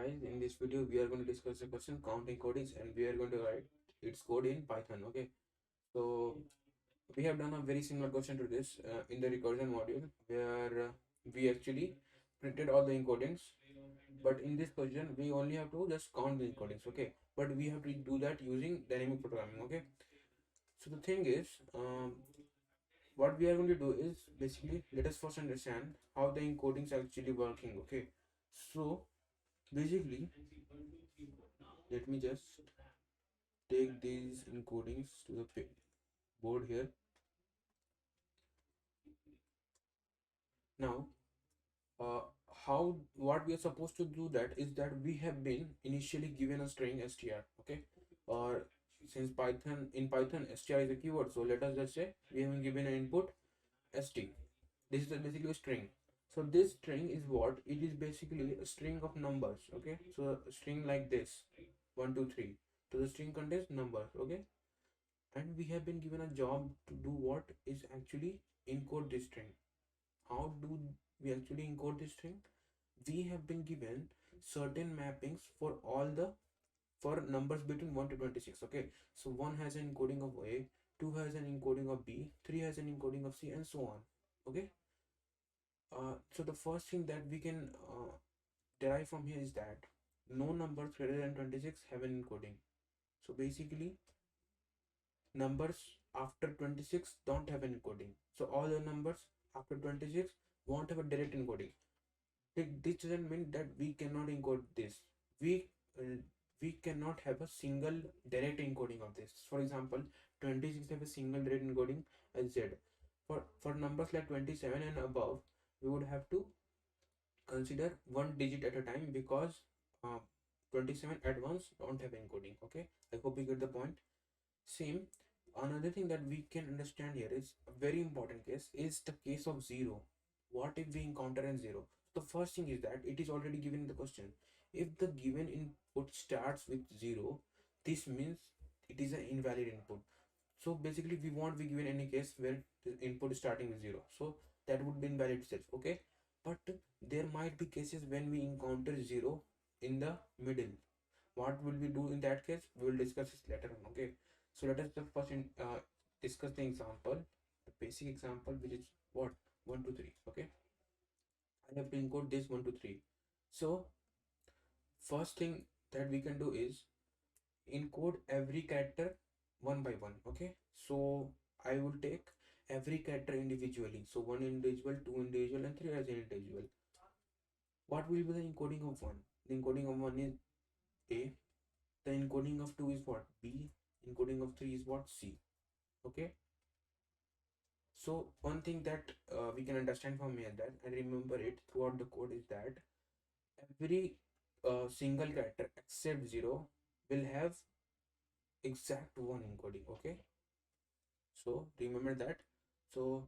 guys, in this video we are going to discuss the question count encodings and we are going to write its code in Python. Okay, so we have done a very similar question to this in the recursion module where we actually printed all the encodings, but in this question we only have to just count the encodings. Okay, but we have to do that using dynamic programming. Okay, so the thing is, what we are going to do is basically let us first understand how the encodings are actually working. Okay, so basically let me just take these encodings to the board here. Now uh, how what we are supposed to do that is that we have been initially given a string str. Okay, or since Python str is a keyword, so let us just say we have been given an input st. This is basically a string. So this string is what it is, basically a string of numbers. Okay, so a string like this 1 2 3, so the string contains numbers. Okay, and we have been given a job to do what is actually encode this string. How do we actually encode this string? We have been given certain mappings for all the for numbers between 1 to 26. Okay, so 1 has an encoding of a, 2 has an encoding of b, 3 has an encoding of c, and so on. Okay, so the first thing that we can derive from here is that no numbers greater than 26 have an encoding. So basically numbers after 26 don't have an encoding, so all the numbers after 26 won't have a direct encoding. This doesn't mean that we cannot encode this. Uh, we cannot have a single direct encoding of this. For example, 26 have a single direct encoding as z. For numbers like 27 and above, we would have to consider one digit at a time because uh, 27 at once don't have encoding. Okay, I hope you get the point. Same, another thing that we can understand here is a very important case is the case of zero. What if we encounter a zero? The first thing is that it is already given in the question. If the given input starts with zero, this means it is an invalid input. So basically we won't be given any case where the input is starting with zero, so that would be invalid itself. Okay, but there might be cases when we encounter zero in the middle. What will we do in that case? We will discuss this later on. Okay, so let us just first discuss the example, the basic example, which is what 1 2 3. Okay, I have to encode this 1 2 3. So first thing that we can do is encode every character one by one. Okay, so I will take every character individually. So one individual, two individual, and three as an individual. What will be the encoding of one? The encoding of one is a, the encoding of 2 is what? B. Encoding of 3 is what? C. Okay, so one thing that we can understand from here that and remember it throughout the code is that every single character except 0 will have exact one encoding. Okay, so remember that. So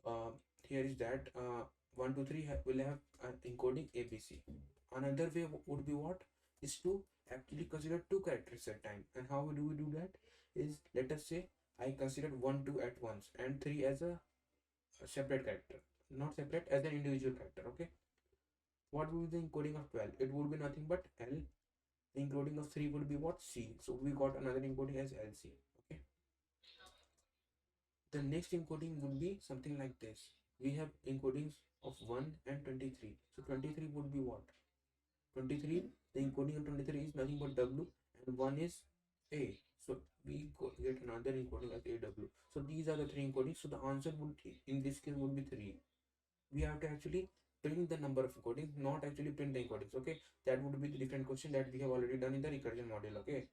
uh, here is that 1 2 3 will have encoding ABC. Another way would be what is to actually consider two characters at a time. And how do we do that is, let us say I considered 1 2 at once and 3 as a separate character, not separate, as an individual character. Okay, what would be the encoding of 12? It would be nothing but L. The encoding of 3 would be what? C. So we got another encoding as LC. Okay, the next encoding would be something like this. We have encodings of 1 and 23. So 23 would be what? 23, the encoding of 23 is nothing but W, and 1 is A. So we get another encoding as AW. So these are the three encodings. So the answer would in this case would be 3. We have to actually print the number of encodings, not actually print the encodings. Okay, that would be the different question that we have already done in the recursion module. Okay,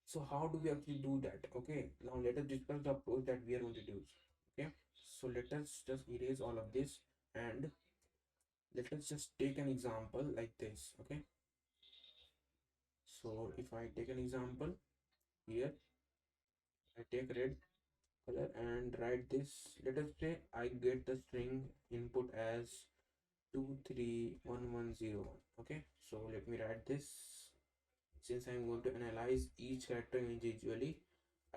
so how do we actually do that? Okay, now let us discuss the approach that we are going to use. Okay, so let us just erase all of this and let us just take an example like this. Okay, so if I take an example here, I take red color and write this. Let us say I get the string input as 231101. Okay, so let me write this. Since I'm going to analyze each character individually,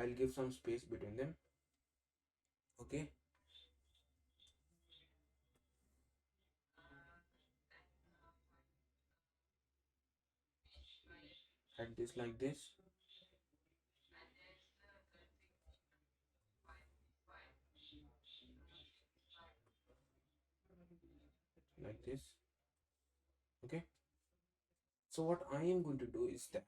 I'll give some space between them. Okay, Add this like this. Like this. Okay. So what I am going to do is that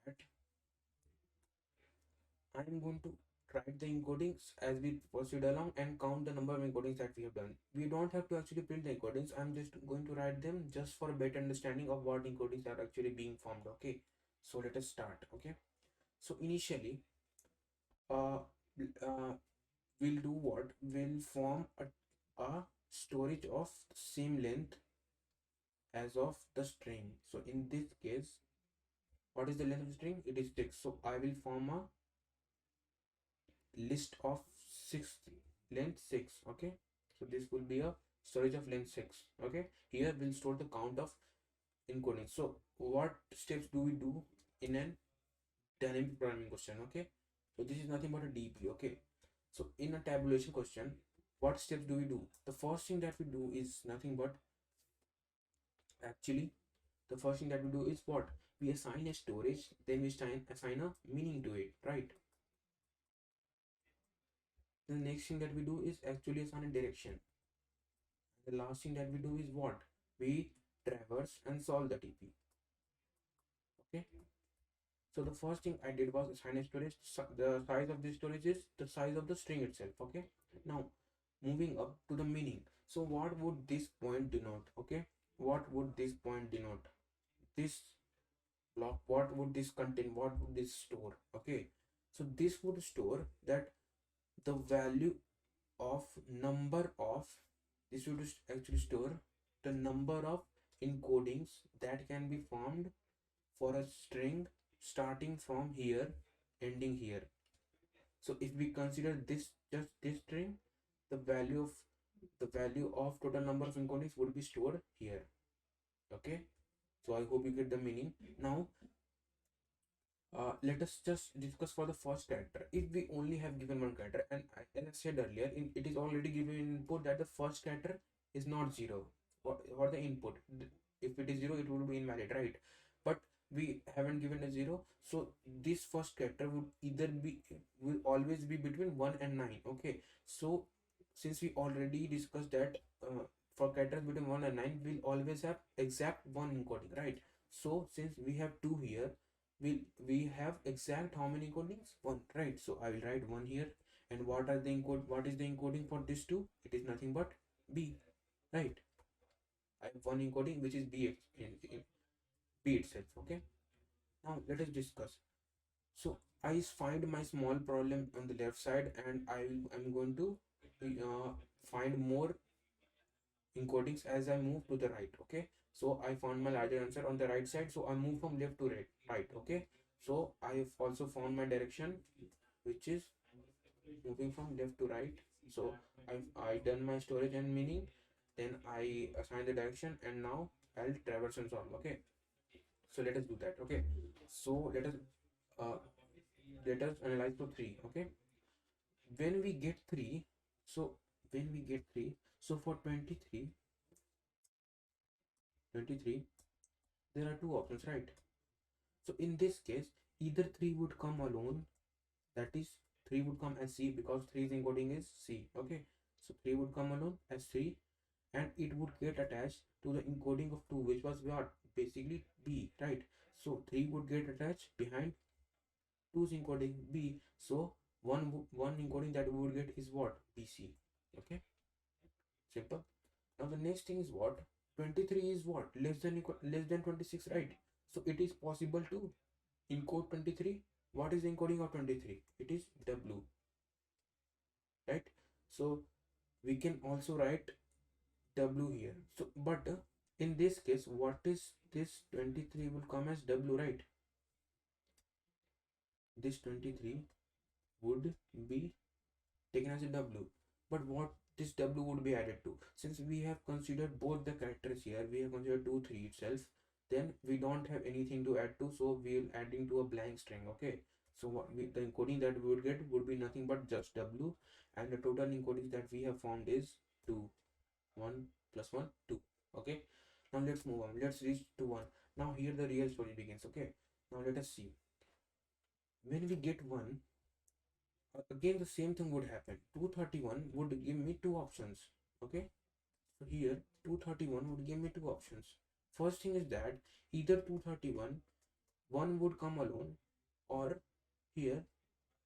I am going to write the encodings as we proceed along and count the number of encodings that we have done. We don't have to actually print the encodings. I'm just going to write them just for a better understanding of what encodings are actually being formed. Okay. So let us start. Okay. So initially, uh, uh we'll do what? We'll form a storage of same length as of the string. So in this case, what is the length of the string? It is 6. So I will form a list of 6 length 6. Okay, so this will be a storage of length 6. Okay, here we'll store the count of encoding. So what steps do we do in an dynamic programming question? Okay, so this is nothing but a DP. Okay, so in a tabulation question, what steps do we do? The first thing that we do is nothing but actually the first thing that we do is what? We assign a storage, then we assign a meaning to it, right? The next thing that we do is actually assign a direction. The last thing that we do is what? We traverse and solve the TP. Okay. So the first thing I did was assign a storage. The size of this storage is the size of the string itself. Okay. Now moving up to the meaning. So what would this point denote? Okay. What would this point denote? This block, what would this contain? What would this store? Okay. So this would store that the value of number of, this would actually store the number of encodings that can be formed for a string starting from here ending here. So if we consider this just this string, the value of total number of encodings would be stored here. Okay, so I hope you get the meaning. Now let us just discuss for the first character. If we only have given one character, and as I said earlier, it is already given input that the first character is not 0. What the input? If it is 0, it will be invalid, right? But we haven't given a 0, so this first character would either be, will always be between 1 and 9. Okay, so since we already discussed that for characters between 1 and 9 we'll always have exact one encoding, right? So since we have 2 here, we have exact how many encodings? 1, right? So I will write 1 here. And what is the encoding for this 2? It is nothing but B, right? I have one encoding which is in B itself. Okay, now let us discuss. So I find my small problem on the left side, and I'm going to find more encodings as I move to the right. Okay, so I found my larger answer on the right side, so I move from left to right. Okay, so I have also found my direction, which is moving from left to right. So I done my storage and meaning, then I assign the direction, and now I'll traverse and solve. Okay, so let us do that. Okay, so uh let us analyze for 3. Okay, when we get 3, so when we get 3, so for 23, there are two options, right? So in this case, either 3 would come alone, that is 3 would come as C because 3's encoding is C. Okay, so 3 would come alone as 3, and it would get attached to the encoding of 2, which was what? Basically B, right? So 3 would get attached behind 2's encoding B. So one encoding that we would get is what? BC. Okay, simple. Now the next thing is what? 23 is what? Less than 26, right? So it is possible to encode 23. What is the encoding of 23? It is W, right? So we can also write W here. So but in this case, what is this? 23 will come as W, right? This 23 would be taken as a W. But what this W would be added to? Since we have considered both the characters here, we have considered 2, 3 itself, then we don't have anything to add to, so we'll adding to a blank string. Okay, so the encoding that we would get would be nothing but just W, and the total encoding that we have found is 2. 1 plus 1, 2. Okay, now let's move on. Let's reach to 1. Now here the real story begins. Okay, now let us see. when we get 1, again the same thing would happen. 231 would give me two options. Okay, so here 231 would give me two options. First thing is that either 231 1 would come alone, or here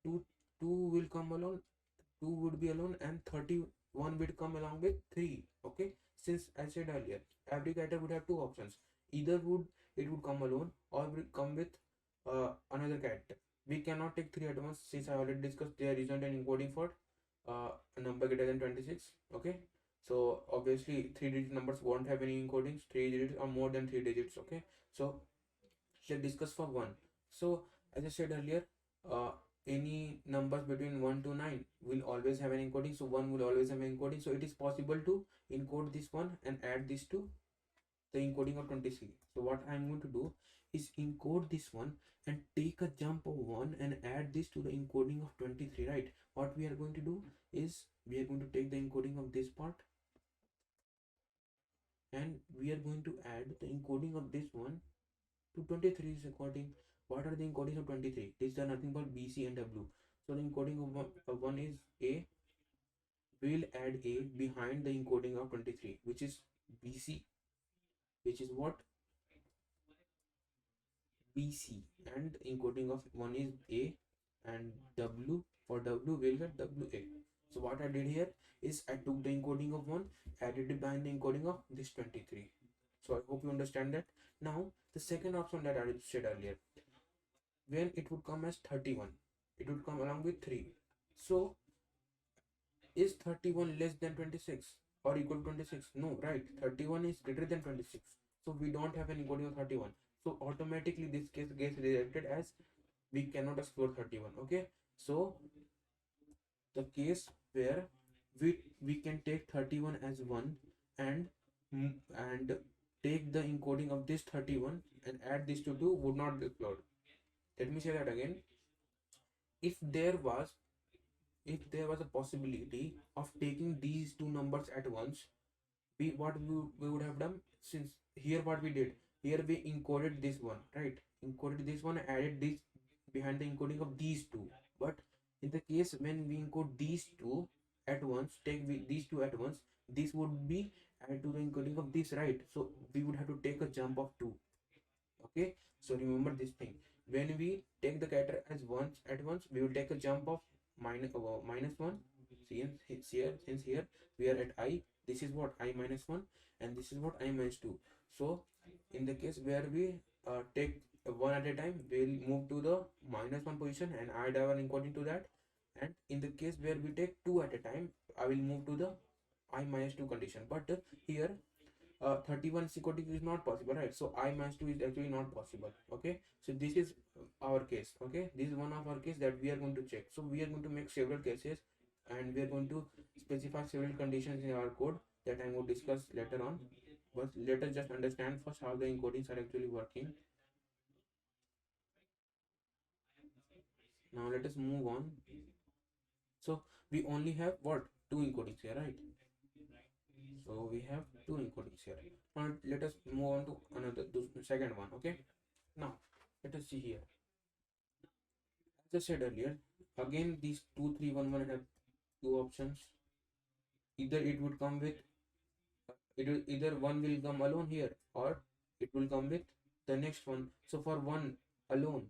2 2 will come alone, 2 would be alone, and 31 would come along with 3. Okay, since I said earlier every character would have two options, either would it would come alone or would come with another character. We cannot take 3 at once, since I already discussed there isn't an encoding for a number greater than 26. Okay, so obviously 3-digit numbers won't have any encodings, 3 digits or more than 3 digits. Okay, so let's discuss for 1. So as I said earlier, uh, any numbers between 1 to 9 will always have an encoding, so 1 will always have an encoding. So it is possible to encode this one and add this to the encoding of 23. So what I'm going to do is encode this one and take a jump of 1 and add this to the encoding of 23, right? What we are going to do is we are going to take the encoding of this part and we are going to add the encoding of this one to 23 is encoding. What are the encodings of 23? These are nothing but B, C and W. So the encoding of one is A. We'll add A behind the encoding of 23, which is BC, which is what? BC, and encoding of one is A, and W, for W will get WA. So what I did here is I took the encoding of 1, added it behind the encoding of this 23. So I hope you understand that. Now the second option that I said earlier, when it would come as 31, it would come along with 3. So is 31 less than 26 or equal to 26? No, right? 31 is greater than 26, so we don't have an encoding of 31. So automatically this case gets rejected as we cannot explore 31. Okay, so the case where we can take 31 as 1 and and take the encoding of this 31 and add this to 2 would not be explored. Let me say that again. If there was a possibility of taking these two numbers at once, we would have done. Since here what we did, here we encoded this one, right? Encoded this one, added this behind the encoding of these two. But in the case when we encode these two at once, these two at once, this would be added to the encoding of this, right? So we would have to take a jump of 2. Okay, so remember this thing. When we take the character as once at once, we will take a jump of minus 1. Since here we are at I, this is what I minus 1, and this is what I minus 2. So in the case where we take one at a time, we'll move to the minus 1 position and add our encoding to that. And in the case where we take 2 at a time, I will move to the I minus 2 condition. But here 31 security is not possible, right? So I minus 2 is actually not possible. Okay, so this is our case. Okay, this is one of our case that we are going to check. So we are going to make several cases and we are going to specify several conditions in our code that I will discuss later on. But let us just understand first how the encodings are actually working. Now let us move on. So we only have what, two encodings here, right? So we have two encodings here. Now let us move on to the second one. Okay, now let us see here. As I said earlier, again these 2311 have two options. Either it would come with either one will come alone here, or it will come with the next one. So for one alone,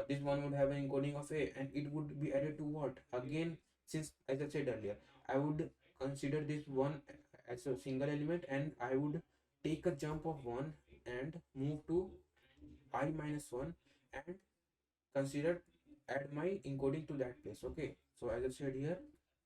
this one would have an encoding of A, and it would be added to what? Again, since as I said earlier, I would consider this one as a single element, and I would take a jump of 1 and move to I minus 1 and consider add my encoding to that place. Okay, so as I said here,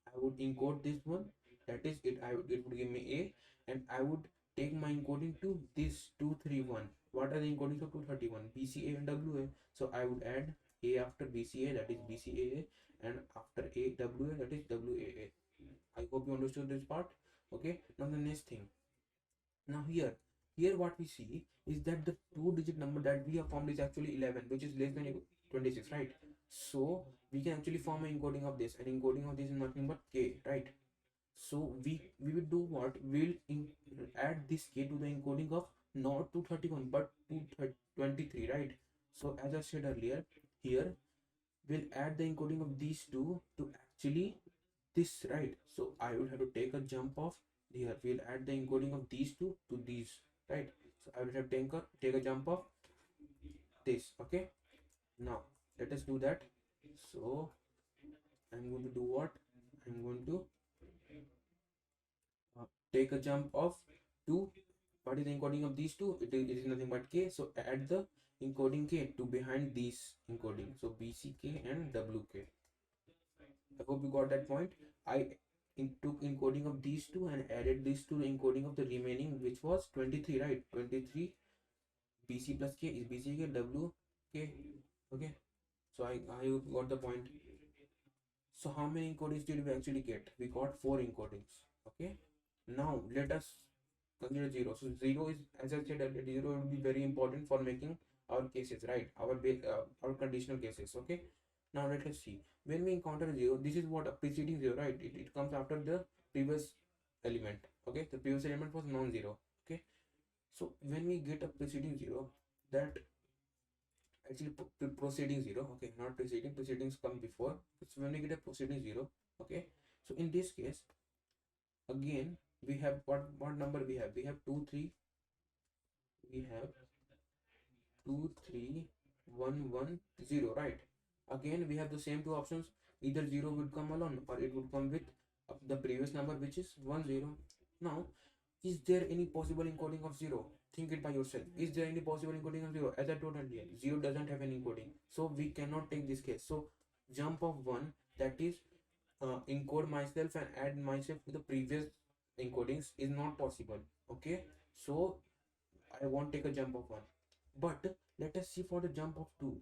I would encode this one, that is it. It would give me A, and I would take my encoding to this 231. What are the encodings of 231? BCA and WA. So I would add A after BCA, that is BCAA, and after A WA, that is WAA. I hope you understood this part. Okay, now the next thing. Now here what we see is that the two-digit number that we have formed is actually 11, which is less than 26, right? So we can actually form an encoding of this, and encoding of this is nothing but K, right? So we will do what? We'll add this K to the encoding of not 231 but 223, right? So as I said earlier, here will add the encoding of these two to actually this, right? So I will have to take a jump of here. We'll add the encoding of these two to these, right? So I will have to take a jump of this. Okay, now let us do that. So I'm going to do what? I'm going to take a jump of 2. What is the encoding of these two? It is nothing but k. So add the encoding k to behind these encoding. So bck and wk. I hope you got that point. I took encoding of these two and added this to the encoding of the remaining, which was 23, right? 23 bc plus k is bck w k. Okay, so I got the point. So how many encodings did we actually get? We got 4 encodings. Okay, now let us consider 0. So 0 is, as I said earlier, 0 will be very important for making our cases, right? Our conditional cases. Okay, now let us see. When we encounter 0, this is what a preceding 0, right? It comes after the previous element. Okay, the previous element was non-zero. Okay, so when we get a preceding 0, that actually proceeding 0, okay, not preceding, proceedings come before. So when we get a proceeding 0, okay, so in this case, again, we have what number we have 2 3, we have 2 3 1 1 0, right? Again we have the same two options. Either 0 would come alone or it would come with the previous number, which is 1 0. Now, is there any possible encoding of 0? Think it by yourself. Is there any possible encoding of 0? As I told earlier, 0 doesn't have any encoding, so we cannot take this case. So jump of 1, that is encode myself and add myself to the previous encodings, is not possible. Okay, so I won't take a jump of 1. But let us see for the jump of 2.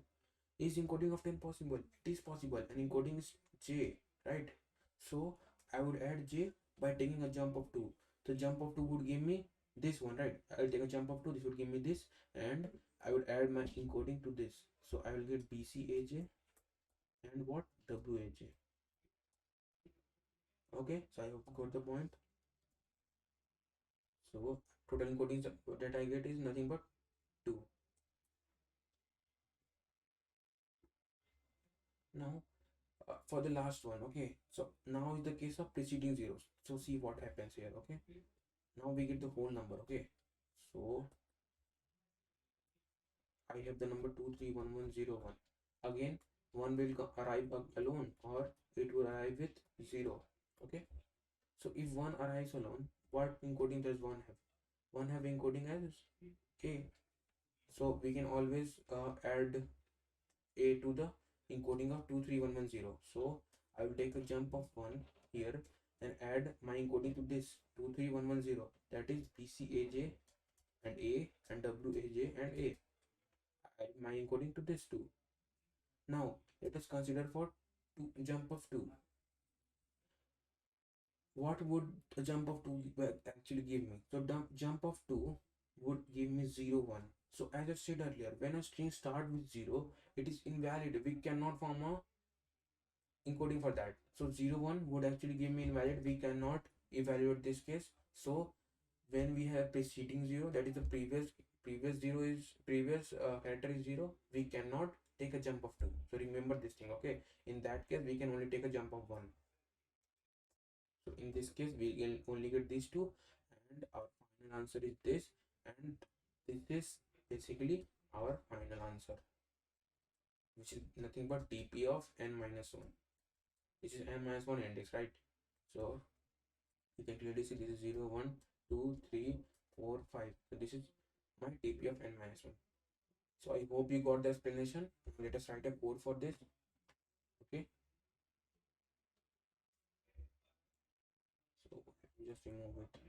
Is encoding of 10 possible? It is possible, and encoding is j, right? So I would add j by taking a jump of 2. The jump of 2 would give me this one, right? I'll take a jump of 2, this would give me this, and I would add my encoding to this. So I will get bcaj and what? waj. Okay, so I hope you got the point. So total encoding that I get is nothing but 2. Now for the last one, okay, so now is the case of preceding zeros. So see what happens here. Okay, now we get the whole number. Okay, so I have the number 2311101. Again, one will arrive alone, or it will arrive with 0. Okay, so if one arrives alone, what encoding does one have? One have encoding as a. So we can always add a to the encoding of 23110. So I will take a jump of 1 here and add my encoding to this 23110, that is bcaj and a and waj and a. Add my encoding to this too. Now let us consider for jump of 2. What would a jump of 2 actually give me? So jump of 2 would give me 0 1. So as I said earlier, when a string start with 0, it is invalid. We cannot form a encoding for that. So 0 1 would actually give me invalid. We cannot evaluate this case. So when we have preceding 0, that is the previous 0 is previous character is 0, we cannot take a jump of 2. So remember this thing. Okay, in that case we can only take a jump of 1. So in this case we can only get these two, and our final answer is this, and this is basically our final answer, which is nothing but dp of n minus 1. This is n minus 1 index, right? So you can clearly see this is 0 1 2 3 4 5. So this is my dp of n minus 1. So I hope you got the explanation. Let us write a code for this. Okay, so just remove it.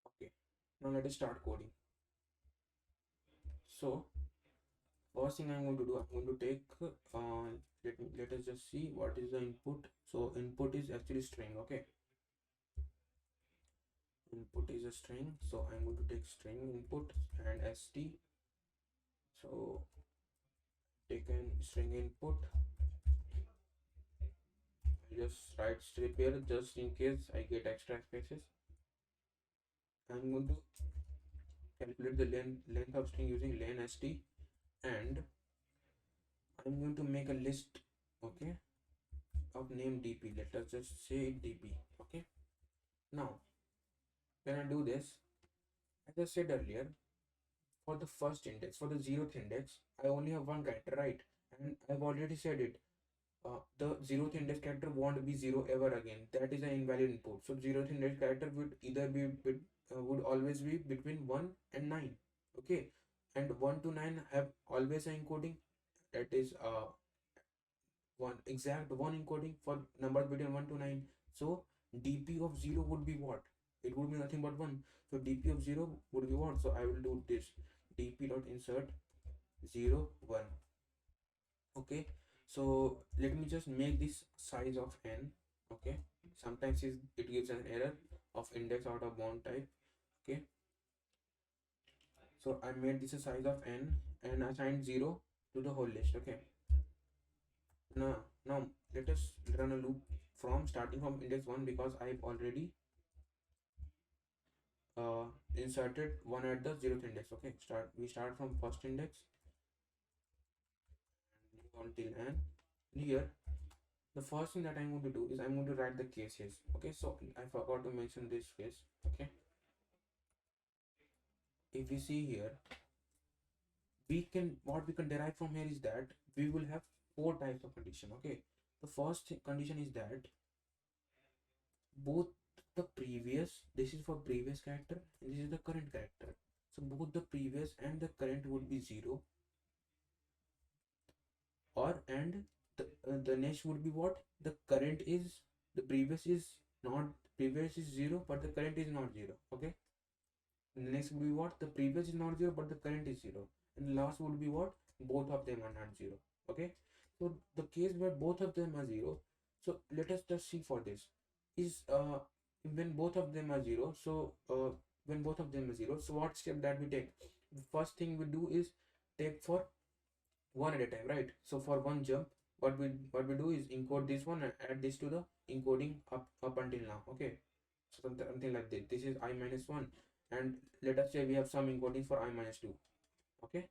Okay, now let us start coding. So first thing I'm going to do, I'm going to take let us just see what is the input. So input is actually string. Okay, input is a string, so I'm going to take string input and st. So take an string input. I just write strip here just in case I get extra spaces. I'm going to calculate the length of string using len st. and I'm going to make a list, okay, of name DP. Let us just say it DP. Okay. Now, when I do this, as I said earlier, for the first index, for the 0th index, I only have one character, right? And I've already said it. The 0th index character won't be 0 ever again. That is an invalid input. So 0th index character would either be would always be between 1 and 9. Okay. And 1 to 9 have always an encoding, that is one exact one encoding for numbers between 1 to 9. So dp of 0 would be what? It would be nothing but 1. So dp of 0 would be what? So I will do this, dp dot insert 0 1. Okay, so let me just make this size of n. Okay, sometimes it gives an error of index out of bound type. Okay, so I made this a size of n and assigned 0 to the whole list. Okay, now let us run a loop from starting from index 1, because I've already inserted 1 at the 0th index. Okay, we start from first index until n. Here the first thing that I'm going to do is I'm going to write the cases. Okay, so I forgot to mention this case. Okay, if we see here, what we can derive from here is that we will have 4 types of condition. Okay, the first condition is that both the previous, this is for previous character and this is the current character, so both the previous and the current would be 0, or and the next would be what? The current is, the previous is not, previous is 0 but the current is not 0. Okay, and the next would be what? The previous is not 0 but the current is 0, and the last would be what? Both of them are not 0. Okay, so the case where both of them are 0, so let us just see for this is when both of them are 0. So when both of them are 0, so what step that we take? The first thing we do is take for one at a time, right? So for one jump, what we do is encode this one and add this to the encoding up until now. Okay, so something like this. This is I minus 1, and let us say we have some encoding for I minus 2. Okay,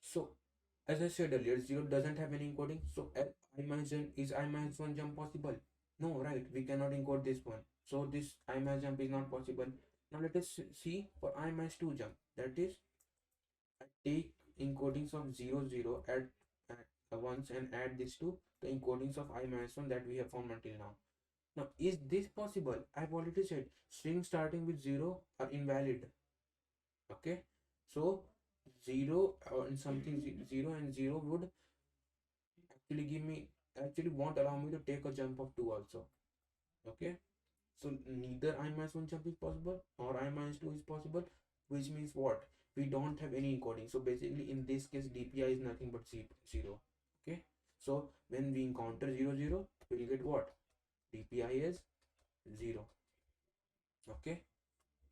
so as I said earlier, 0 doesn't have any encoding. So I minus 1, is I minus 1 jump possible? No, right? We cannot encode this one, so this I minus jump is not possible. Now let us see for I minus 2 jump. That is, I take encodings of 0 0 at once and add this to the encodings of I minus 1 that we have found until now. Now, is this possible? I've already said strings starting with 0 are invalid. Okay, so 0 and something 0 and 0 would actually give me, actually won't allow me to take a jump of 2 also. Okay, so neither I minus 1 jump is possible or I minus 2 is possible, which means what? We don't have any encoding. So basically in this case DPI is nothing but 0. Okay, so when we encounter 0 0, we'll get what? DPI is 0. Okay,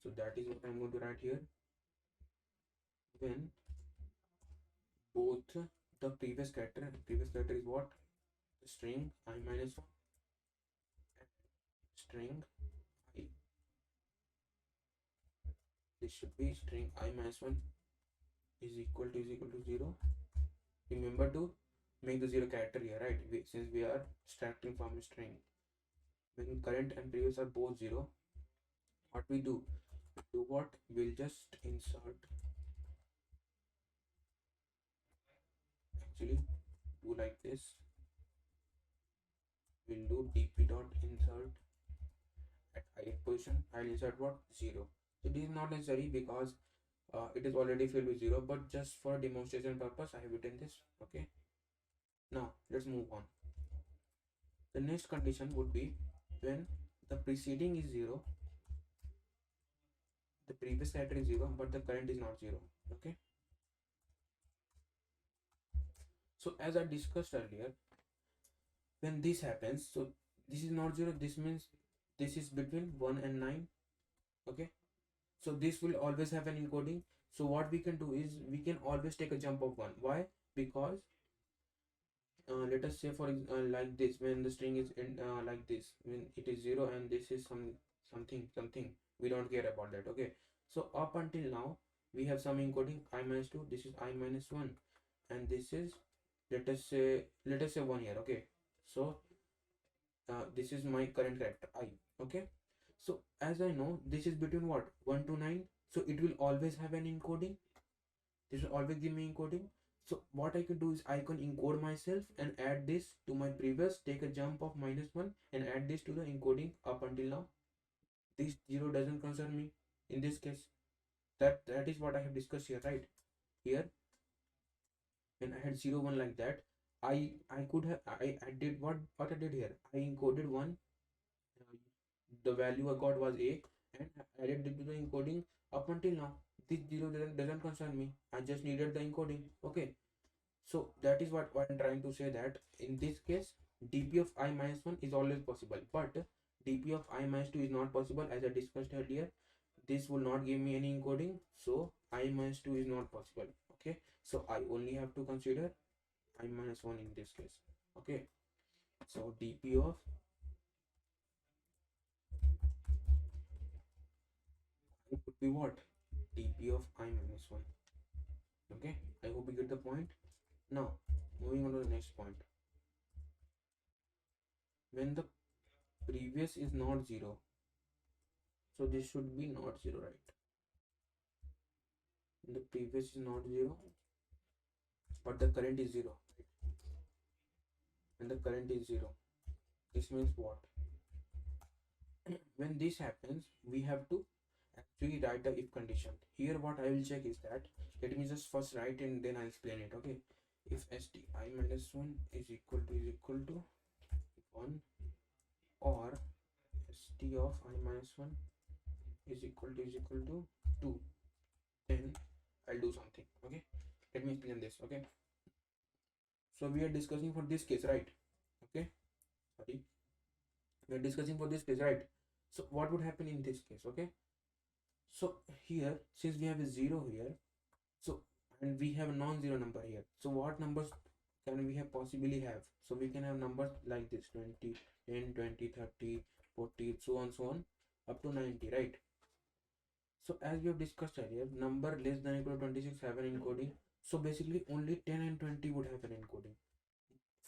so that is what I'm going to write here. When both the previous character is what? String I minus 1 and string I, this should be string I minus 1 is equal to 0. Remember to make the 0 character here, right? Since we are extracting from a string, when current and previous are both 0, what we do? What? We'll just insert, actually do like this. We'll do dp dot insert at ith position. I'll insert what? 0. So this is not necessary because it is already filled with 0, but just for demonstration purpose I have written this. Okay, now let's move on. The next condition would be when the preceding is 0, the previous character is 0 but the current is not 0. Okay, so as I discussed earlier, when this happens, so this is not 0, this means this is between 1 and 9. Okay, so this will always have an encoding. So what we can do is we can always take a jump of 1. Why? Because let us say for like this, when the string is in like this, when it is 0 and this is something, we don't care about that. Okay, so up until now we have some encoding I minus 2, this is I minus 1, and this is, let us say 1 here. Okay, so this is my current character I. Okay, so as I know this is between what, 1 to 9, so it will always have an encoding. This will always give me encoding. So what I can do is I can encode myself and add this to my previous, take a jump of -1 and add this to the encoding up until now. This 0 doesn't concern me in this case. That is what I have discussed here, right? Here when I had 0 1 like that, I could have, I did what I did here. I encoded one, the value I got was a, and added it to the encoding up until now. This 0 doesn't concern me. I just needed the encoding. Okay, so that is what I'm trying to say, that in this case dp of I minus 1 is always possible, but dp of I minus 2 is not possible. As I discussed earlier, this will not give me any encoding, so I minus 2 is not possible. Okay, so I only have to consider I minus 1 in this case. Okay, so dp of it would be what, dp of I minus 1. Okay, I hope you get the point. Now moving on to the next point. When the previous is not 0, so this should be not 0, right? The previous is not 0, but the current is 0, right? And the current is 0. This means what? When this happens, we have to actually write the if condition. Here what I will check is that, let me just first write and then I'll explain it. Okay, if st I minus 1 is equal to 1, or st of I minus 1 is equal to 2, then I'll do something. Okay, let me explain this. Okay, so we are discussing for this case, right? Okay, sorry, we are discussing for this case, right? So what would happen in this case? Okay, so here, since we have a 0 here, so and we have a non-zero number here, so what numbers can we have possibly have? So we can have numbers like this: 20, 10, 20, 30, 40, so on, so on, up to 90, right? So as we have discussed earlier, number less than equal to 26 have an encoding. So basically only 10 and 20 would have an encoding.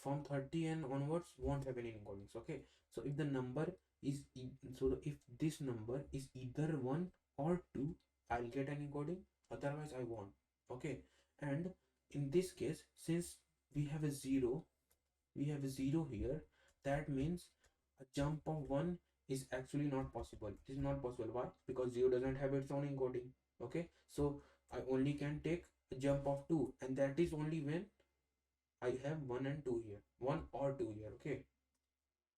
From 30 and onwards won't have any encodings. Okay, so if the number is if this number is either 1 or 2, I'll get an encoding, otherwise I won't. Okay, and in this case, since we have a 0, here, that means a jump of 1 is actually not possible. It is not possible. Why? Because 0 doesn't have its own encoding. Okay, so I only can take a jump of 2, and that is only when I have 1 and 2 here, 1 or 2 here. Okay,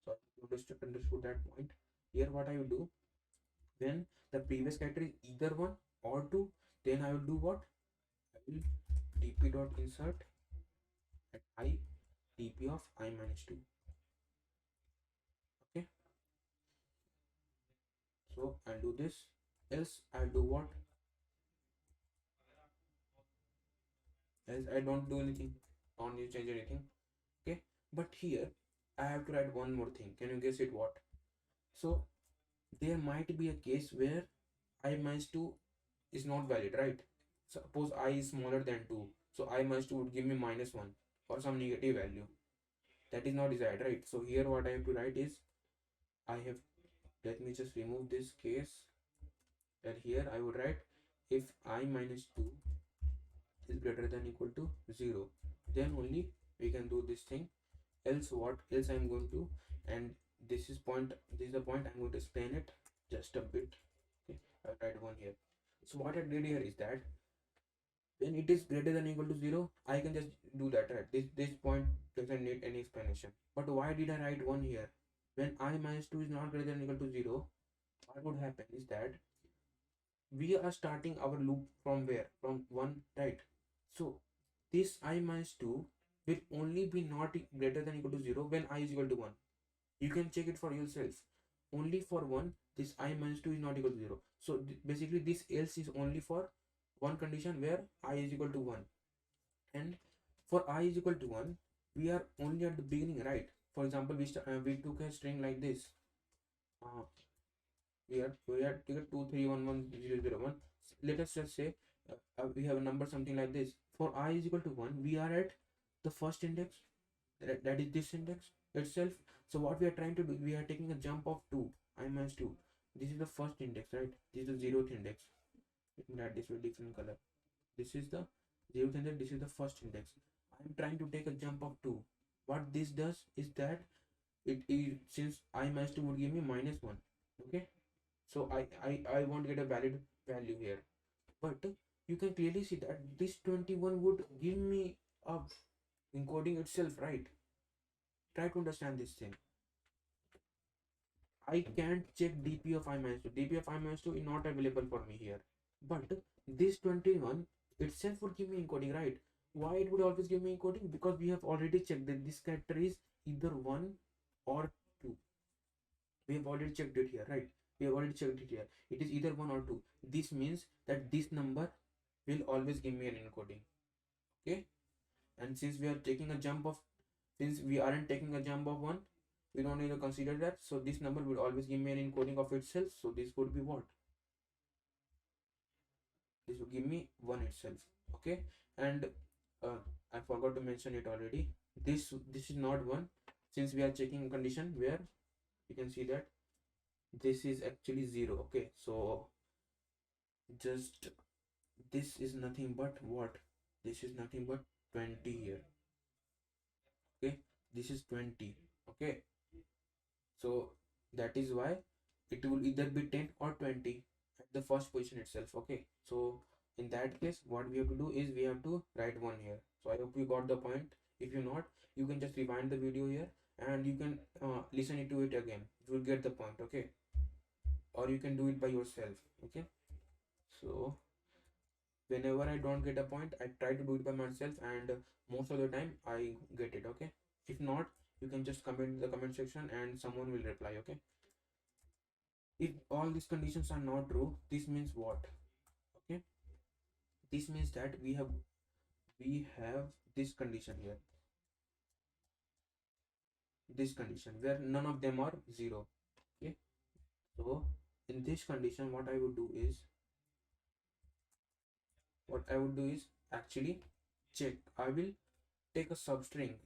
so you understood that point. Here what I will do, when the previous character is either 1 or 2, then I will do what? I will dp dot insert at I dp of I minus 2. Okay, so I'll do this, else I'll do what? Else I don't do anything, don't you change anything. Okay, but here I have to write one more thing. Can you guess it what? So there might be a case where I minus 2 is not valid, right? Suppose I is smaller than 2, so I minus 2 would give me -1 or some negative value. That is not desired, right? So here what I have to write is, I have, let me just remove this case, and here I would write, if I minus 2 is greater than equal to 0, then only we can do this thing. Else what? Else I'm going to, and this is the point I'm going to explain it just a bit. Okay, I'll write one here. So what I did here is that, when it is greater than equal to 0, I can just do that, right? This point doesn't need any explanation. But why did I write 1 here? When I minus 2 is not greater than equal to 0, what would happen is that we are starting our loop from where? From 1, right? So this I minus 2 will only be not greater than equal to 0 when I is equal to 1. You can check it for yourself. Only for 1, this I minus 2 is not equal to 0. So basically this else is only for one condition where I is equal to 1. And for I is equal to 1, we are only at the beginning, right? For example, we took a string like this. We are took 2 3 1 1 0 0 1. Let us just say we have a number something like this. For I is equal to 1, we are at the first index, that is this index itself. So what we are trying to do, we are taking a jump of 2, I minus 2. This is the first index, right? This is the 0th index. Let me write this with different color. This is the 0th index, this is the first index. I am trying to take a jump of 2. What this does is that it is, since I minus 2 would give me minus 1, okay, so I won't get a valid value here. But you can clearly see that this 21 would give me a encoding itself, right? Try to understand this thing. I can't check dp of I minus 2. Dp of I minus 2 is not available for me here. But this 21 itself would give me encoding, right? Why it would always give me encoding? Because we have already checked that this character is either 1 or 2. We have already checked it here, right? We have already checked it here. It is either 1 or 2. This means that this number will always give me an encoding. Okay, and since we are taking a jump of, since we aren't taking a jump of 1, we don't need to consider that. So this number will always give me an encoding of itself. So this would be what? This will give me 1 itself. Okay, and I forgot to mention it already. This is not 1, since we are checking a condition where you can see that this is actually 0. Okay, so just this is nothing but what? This is nothing but 20 here. Okay, this is 20. Okay, so that is why it will either be 10 or 20 at the first position itself. Okay, so in that case what we have to do is we have to write 1 here. So I hope you got the point. If you not, you can just rewind the video here and you can listen it to it again. You will get the point. Okay, or you can do it by yourself. Okay, so whenever I don't get a point, I try to do it by myself, and most of the time I get it. Okay, if not, you can just comment in the comment section and someone will reply. Okay, if all these conditions are not true, this means what? Okay, this means that we have this condition here, this condition where none of them are 0. Okay, so in this condition what I would do is actually check. I will take a substring.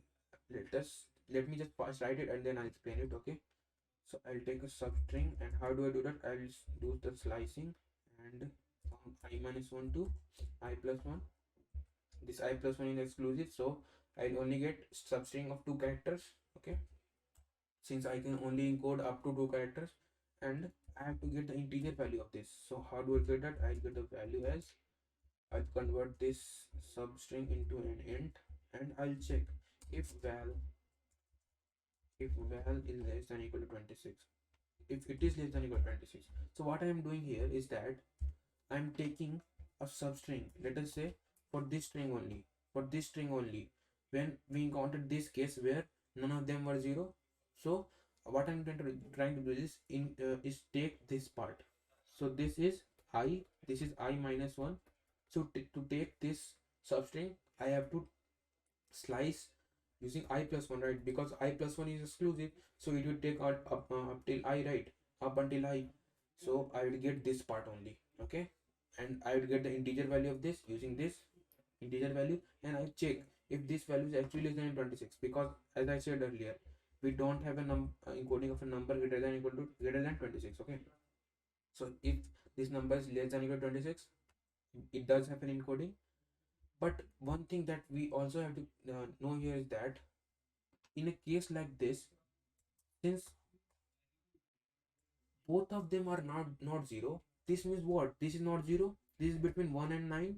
Let me just pass write it and then I'll explain it. Okay, so I'll take a substring, and how do I do that? I'll do the slicing, and from I minus 1 to I plus 1. This I plus 1 is exclusive, so I'll only get substring of 2 characters. Okay, since I can only encode up to 2 characters, and I have to get the integer value of this. So how do I get that? I'll get the value as, I'll convert this substring into an int, and I'll check if val is less than equal to 26. If it is less than equal to 26, so what I am doing here is that I am taking a substring, let us say for this string only, when we encountered this case where none of them were 0. So what I'm trying to do is take this part. So this is I minus 1. So to take this substring, I have to slice using I plus 1, right? Because I plus 1 is exclusive, so it will take up till I, right? Up until I. So I will get this part only. Okay, and I will get the integer value of this using this integer value, and I check if this value is actually less than 26, because as I said earlier, we don't have a encoding of a number greater than 26. Okay, so if this number is less than equal to 26, it does have an encoding. But one thing that we also have to know here is that in a case like this, since both of them are not 0, this means what? This is not 0, this is between 1 and 9.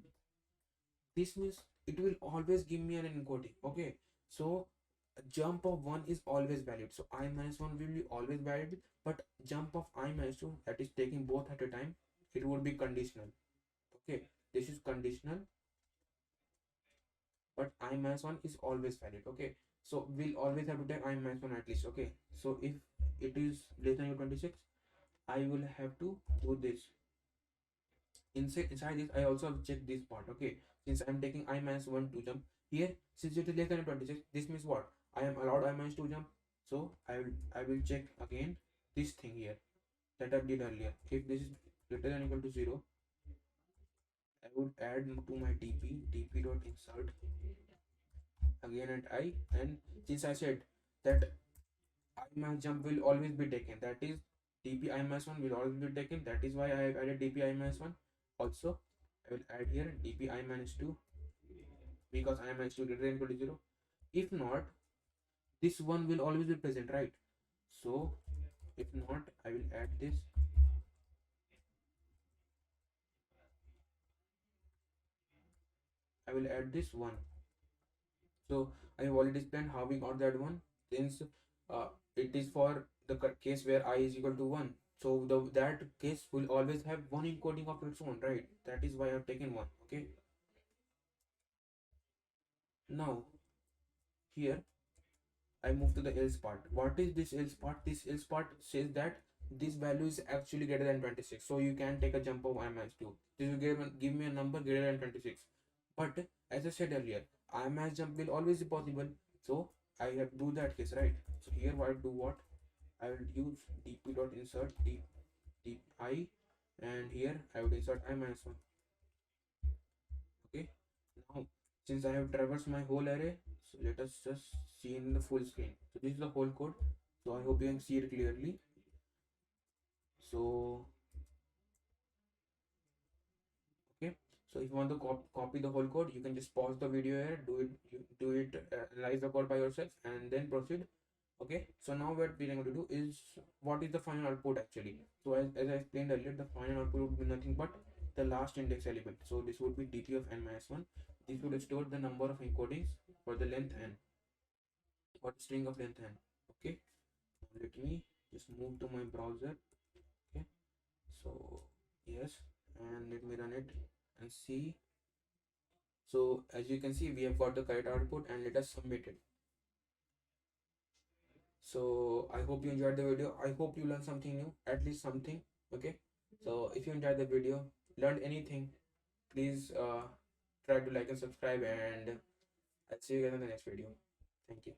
This means it will always give me an encoding. Okay, so a jump of 1 is always valid, so I minus 1 will be always valid. But jump of I minus 2, that is taking both at a time, it would be conditional. Okay, this is conditional, but I minus 1 is always valid. Okay, so we'll always have to take I minus 1 at least. Okay, so if it is less than 26, I will have to do this. Inside this, I also have check this part. Okay, since I'm taking I minus 1 to jump here, since it is less than 26, this means what? I am allowed I minus 2 jump. So I will check again this thing here that I did earlier. If this is greater than equal to 0, I would add to my dp dot insert again at I, and since I said that I minus jump will always be taken, that is dp I minus 1 will always be taken, that is why I have added dp I minus 1. Also I will add here dp I minus 2 because I minus 2 greater than equal to 0. If not, this one will always be present, right? So if not, I will add this. I will add this one. So I have already explained how we got that one. Since it is for the case where I is equal to 1. So that case will always have one encoding of its own, right? That is why I have taken one. Okay. Now here I move to the else part. What is this else part? This else part says that this value is actually greater than 26. So you can take a jump of I minus 2. This will give me a number greater than 26. But as I said earlier, I minus jump will always be possible. So I have to do that case, right? So here I do what? I will use dp dot insert deep I, and here I would insert I minus 1. Okay. Now since I have traversed my whole array, so let us just see in the full screen. So this is the whole code. So I hope you can see it clearly. So okay, so if you want to copy the whole code, you can just pause the video here, do it, analyze the code by yourself, and then proceed. Okay, so now what we're going to do is, what is the final output actually? So as I explained earlier, the final output would be nothing but the last index element. So this would be dp of n minus 1. This would store the number of encodings for the length n, or string of length n. Okay, let me just move to my browser. Okay, so yes, and let me run it and see. So as you can see, we have got the correct output, and let us submit it. So I hope you enjoyed the video. I hope you learned something new, at least something. Okay, so if you enjoyed the video, learned anything, please try to like and subscribe, and I'll see you guys in the next video. Thank you.